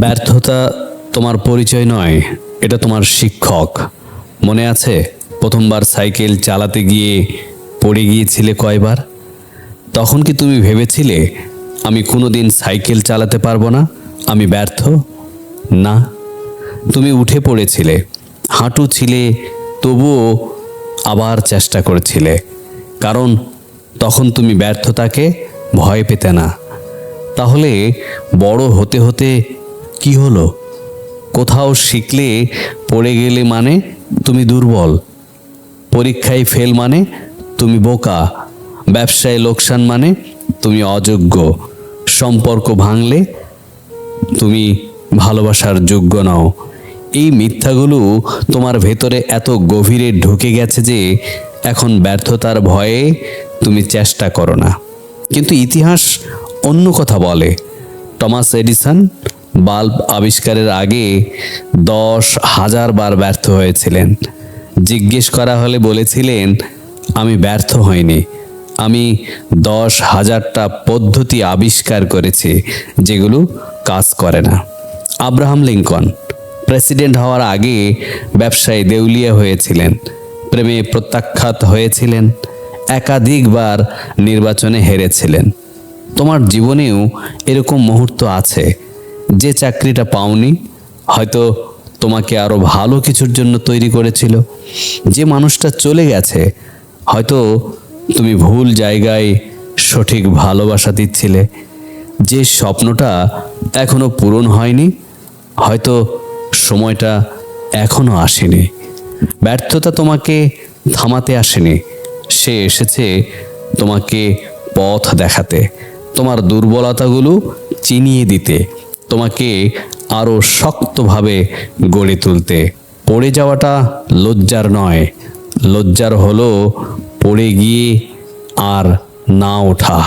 ব্যর্থতা তোমার পরিচয় নয়, এটা তোমার শিক্ষক। মনে আছে প্রথমবার সাইকেল চালাতে গিয়ে পড়ে গিয়েছিলে কয়বার? তখন কি তুমি ভেবেছিলে আমি কোনোদিন সাইকেল চালাতে পারবো না, আমি ব্যর্থ? না, তুমি উঠে পড়েছিলে, হাঁটু ছিলে, তবুও আবার চেষ্টা করেছিলে, কারণ তখন তুমি ব্যর্থতাকে ভয় পেতে না। তাহলে বড় হতে হতে কি হলো? কোথাও শিখলে পড়ে গেলে মানে তুমি দুর্বল, পরীক্ষায় ফেল মানে তুমি বোকা, ব্যবসায় লোকসান মানে তুমি অযোগ্য, সম্পর্ক ভাঙলে তুমি ভালোবাসার যোগ্য নও। এই মিথ্যাগুলো তোমার ভেতরে এত গভীরে ঢুকে গেছে যে এখন ব্যর্থতার ভয়ে তুমি চেষ্টা করো না। কিন্তু ইতিহাস অন্য কথা বলে। টমাস এডিসন বাল্ব আবিষ্কারের আগে 10,000 বার ব্যর্থ হয়েছিলেন। জিজ্ঞেস করা হলে বলেছিলেন, আমি ব্যর্থ হইনি, আমি 10,000টা পদ্ধতি আবিষ্কার করেছি যেগুলো কাজ করে না। আব্রাহাম লিঙ্কন প্রেসিডেন্ট হওয়ার আগে ব্যবসায় দেউলিয়া হয়েছিলেন, প্রেমে প্রত্যাখ্যাত হয়েছিলেন, একাধিকবার নির্বাচনে হেরেছিলেন। তোমার জীবনেও এরকম মুহূর্ত আছে। যে চাকরিটা পাওনি হয়তো তোমাকে আরো ভালো কিছুর জন্য তৈরি করেছিল। যে মানুষটা চলে গেছে হয়তো তুমি ভুল জায়গায় সঠিক ভালোবাসা দিচ্ছিলে। যে স্বপ্নটা এখনো পূরণ হয়নি হয়তো সময়টা এখনো আসেনি। ব্যর্থতা তোমাকে থামাতে আসেনি, সে এসেছে তোমাকে পথ দেখাতে, তোমার দুর্বলতাগুলো চিনিয়ে দিতে, তোমাকে আরো শক্তভাবে গড়ে তুলতে। পড়ে যাওয়াটা লজ্জার নয়, লজ্জার হলো পড়ে গিয়ে আর না ওঠা।